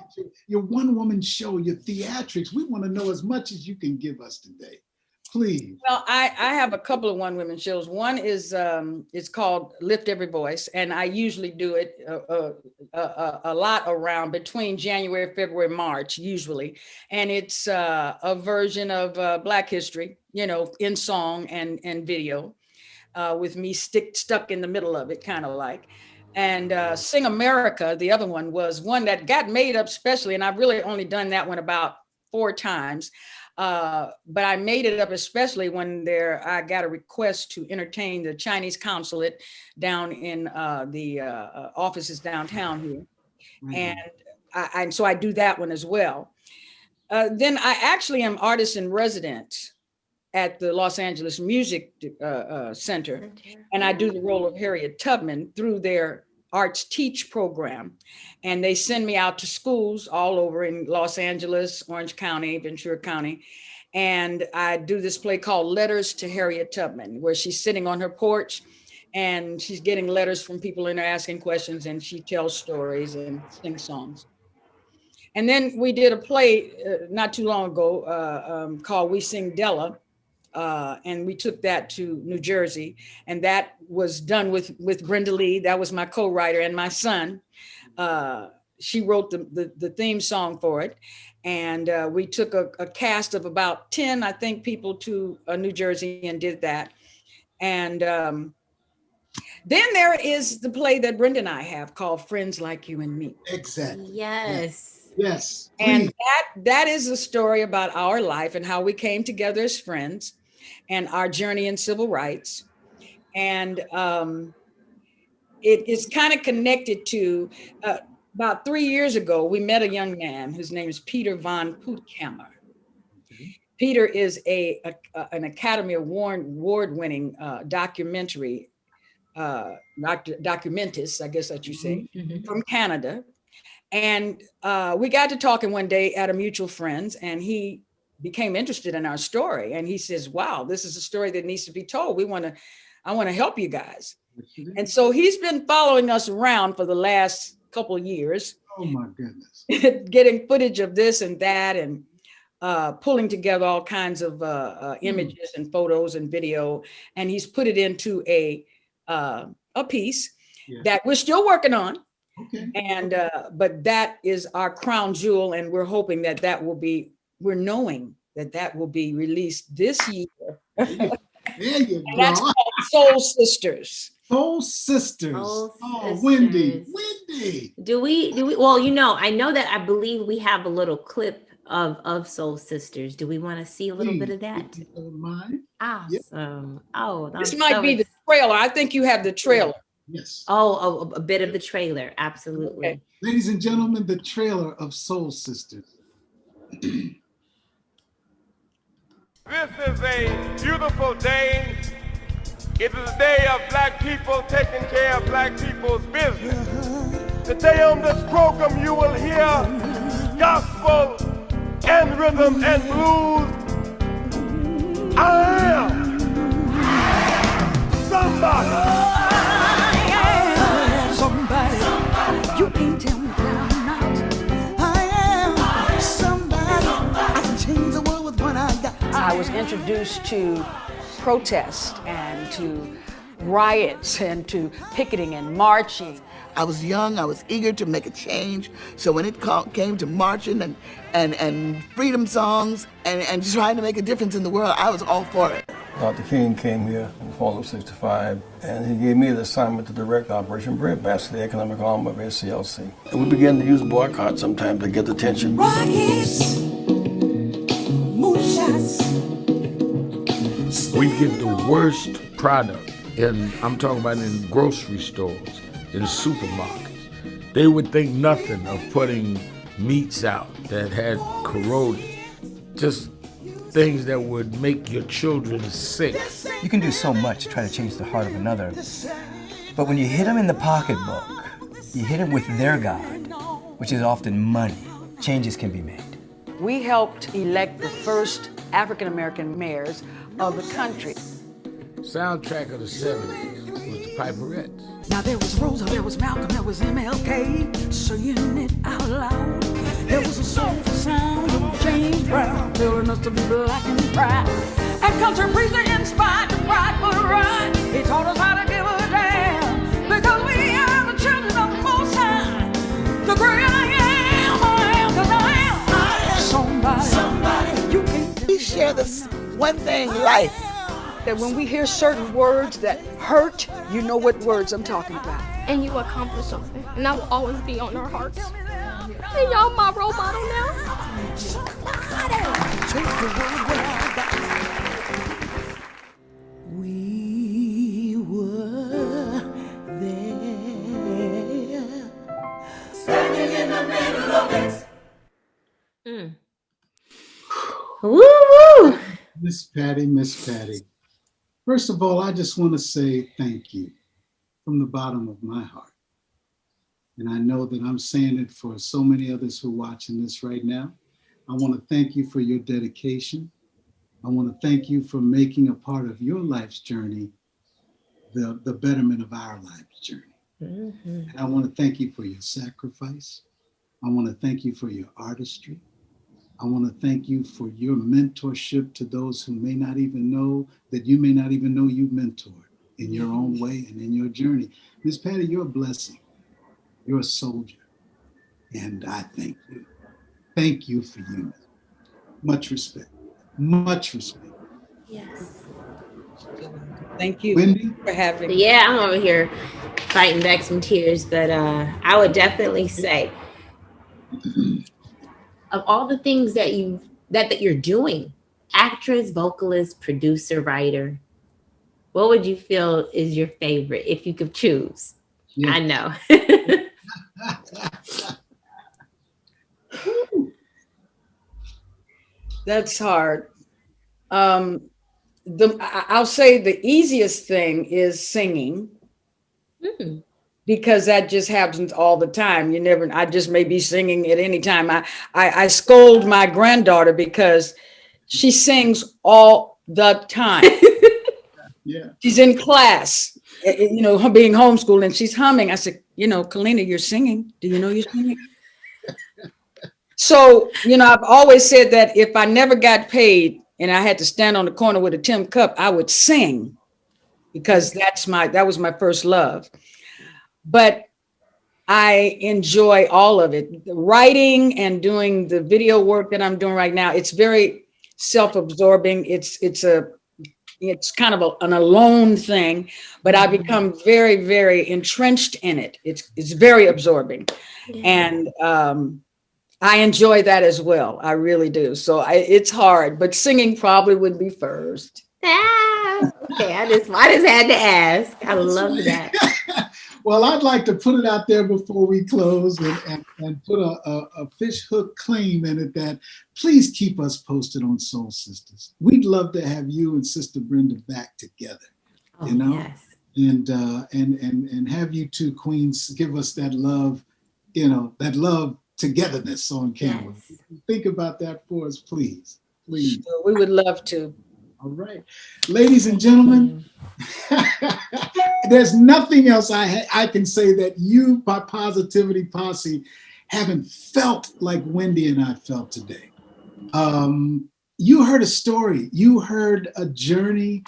your one-woman show, your theatrics. We want to know as much as you can give us today. Please. Well, I have a couple of one-woman shows. One is it's called Lift Every Voice, and I usually do it a lot around between January, February, March, usually. And it's a version of Black history, you know, in song and video, with me stuck in the middle of it, kind of like. And Sing America, the other one, was one that got made up specially, and I've really only done that one about 4 times. But I made it up especially when I got a request to entertain the Chinese consulate down in the offices downtown here. Mm-hmm. And so I do that one as well. Then I actually am artist in residence at the Los Angeles Music Center. And I do the role of Harriet Tubman through their Arts Teach program. And they send me out to schools all over in Los Angeles, Orange County, Ventura County. And I do this play called Letters to Harriet Tubman, where she's sitting on her porch and she's getting letters from people and they're asking questions, and she tells stories and sings songs. And then we did a play not too long ago called We Sing Della. And we took that to New Jersey, and that was done with Brenda Lee. That was my co-writer, and my son. She wrote the theme song for it. And we took a cast of about 10, I think, people to New Jersey and did that. And then there is the play that Brenda and I have called Friends Like You and Me. Exactly. Yes. Yes. And that is a story about our life and how we came together as friends and our journey in civil rights. And it is kind of connected to about 3 years ago, we met a young man whose name is Peter von Puttkammer. Mm-hmm. Peter is an Academy Award-winning documentary, documentist, I guess that you say, mm-hmm. from Canada. And we got to talking one day at a mutual friend's, and he became interested in our story. And he says, wow, this is a story that needs to be told. I want to help you guys. Mm-hmm. And so he's been following us around for the last couple of years. Oh my goodness. Getting footage of this and that, and pulling together all kinds of images and photos and video. And he's put it into a piece that we're still working on. Okay. And but that is our crown jewel, and we're hoping we're knowing that will be released this year. There you go. That's called Soul Sisters. Soul Sisters. Sisters. Wendy. Do we? Well, I know that I believe we have a little clip of Soul Sisters. Do we want to see a little bit of that? Mine? Awesome. Yep. Oh, this might be the trailer. I think you have the trailer. Yes. Oh, a bit of the trailer. Absolutely. Okay. Ladies and gentlemen, the trailer of Soul Sisters. This is a beautiful day. It is a day of Black people taking care of Black people's business. Today on this program you will hear gospel and rhythm and blues. I am somebody. Somebody. You can't tell me that I'm not. I am somebody. I can change the world with what I got. I was introduced to protest and to riots and to picketing and marching. I was young, I was eager to make a change. So when it came to marching and freedom songs and trying to make a difference in the world, I was all for it. Dr. King came here in the fall of '65, and he gave me the assignment to direct Operation Breadbasket, the economic arm of SCLC. And we began to use boycott sometimes to get attention. Rockets, moonshots. We get the worst product, and I'm talking about in grocery stores, in supermarkets. They would think nothing of putting meats out that had corroded, just things that would make your children sick. You can do so much to try to change the heart of another, but when you hit them in the pocketbook, you hit them with their God, which is often money, changes can be made. We helped elect the first African-American mayors of the country. Soundtrack of the 70s was the Piperettes. Now there was Rosa, there was Malcolm, there was MLK, saying it out loud. There was a soulful sound of James Brown, telling us to be black and proud. And country preacher inspired to ride for the ride. He taught us how to give a damn, because we are the children of the Most High. The great I am, 'cause I am somebody. You can. We share this one thing, life. That when we hear certain words that hurt, you know what words I'm talking about. And you accomplished something, and that will always be on our hearts. And y'all my role model now. We were there, standing in the middle of it. Woo woo! Miss Patti. First of all, I just want to say thank you from the bottom of my heart. And I know that I'm saying it for so many others who are watching this right now. I want to thank you for your dedication. I want to thank you for making a part of your life's journey the betterment of our life's journey. And I want to thank you for your sacrifice. I want to thank you for your artistry. I want to thank you for your mentorship to those who may not even know that you may not even know you mentored in your own way and in your journey. Miss Patti, you're a blessing. You're a soldier. And I thank you. Thank you for you. Much respect. Much respect. Yes. Thank you Wendy? for having me. Yeah, I'm over here fighting back some tears, but I would definitely say of all the things that you're doing, actress, vocalist, producer, writer, what would you feel is your favorite if you could choose? Yeah. I know. That's hard. I'll say the easiest thing is singing. Because that just happens all the time. I just may be singing at any time. I scold my granddaughter because she sings all the time. Yeah. She's in class, being homeschooled, and she's humming. I said, Kalina, you're singing. Do you know you're singing? So, I've always said that if I never got paid and I had to stand on the corner with a tin cup, I would sing because that was my first love. But I enjoy all of it. Writing and doing the video work that I'm doing right now, it's very self-absorbing. It's kind of an alone thing, but I become very, very entrenched in it. It's very absorbing. Yeah. And I enjoy that as well. I really do. So it's hard, but singing probably would be first. Okay, I just had to ask. I love that. Well, I'd like to put it out there before we close and put a fish hook claim in it that please keep us posted on Soul Sisters. We'd love to have you and Sister Brenda back together, yes. And have you two queens give us that love, that love togetherness on camera. Yes. Think about that for us, please. Please. Sure, we would love to. All right. Ladies and gentlemen, there's nothing else I can say that you, Positivity Posse, haven't felt like Wendy and I felt today. You heard a story. You heard a journey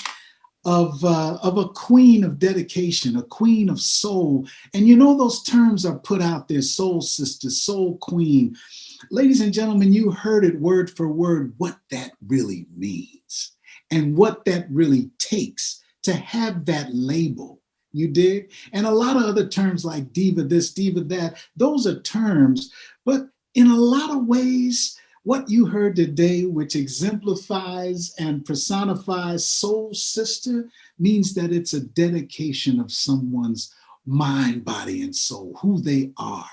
of a queen of dedication, a queen of soul. And those terms are put out there, soul sister, soul queen. Ladies and gentlemen, you heard it word for word, what that really means. And what that really takes to have that label, you dig? And a lot of other terms like diva this, diva that, those are terms, but in a lot of ways, what you heard today, which exemplifies and personifies soul sister, means that it's a dedication of someone's mind, body, and soul, who they are.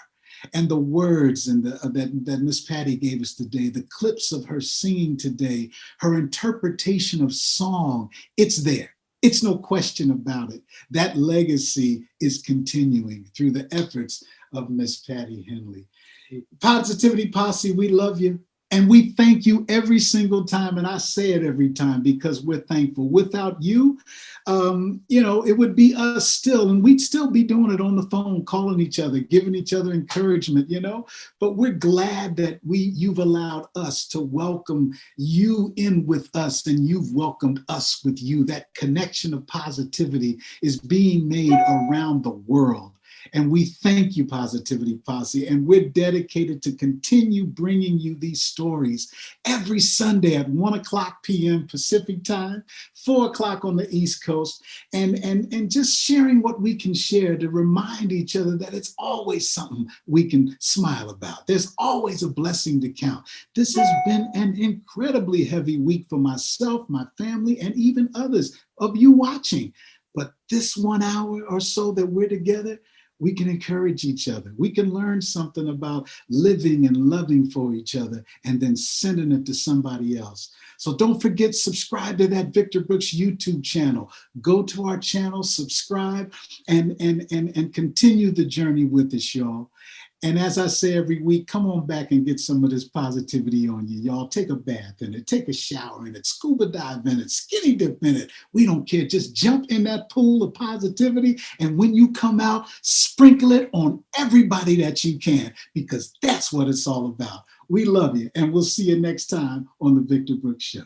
And the words and that Miss Patti gave us today, the clips of her singing today, her interpretation of song, it's there. It's no question about it. That legacy is continuing through the efforts of Miss Patti Henley. Positivity Posse, we love you. And we thank you every single time. And I say it every time because we're thankful. Without you, it would be us still, and we'd still be doing it on the phone, calling each other, giving each other encouragement, but we're glad that you've allowed us to welcome you in with us, and you've welcomed us with you. That connection of positivity is being made around the world. And we thank you, Positivity Posse, and we're dedicated to continue bringing you these stories every Sunday at 1:00 p.m. Pacific time, 4:00 on the East Coast, and just sharing what we can share to remind each other that it's always something we can smile about. There's always a blessing to count. This has been an incredibly heavy week for myself, my family, and even others of you watching. But this 1 hour or so that we're together, we can encourage each other. We can learn something about living and loving for each other and then sending it to somebody else. So don't forget, subscribe to that Victor Brooks YouTube channel. Go to our channel, subscribe, and continue the journey with us, y'all. And as I say every week, come on back and get some of this positivity on you, y'all. Take a bath in it, take a shower in it, scuba dive in it, skinny dip in it. We don't care. Just jump in that pool of positivity. And when you come out, sprinkle it on everybody that you can, because that's what it's all about. We love you. And we'll see you next time on The Victor Brooks Show.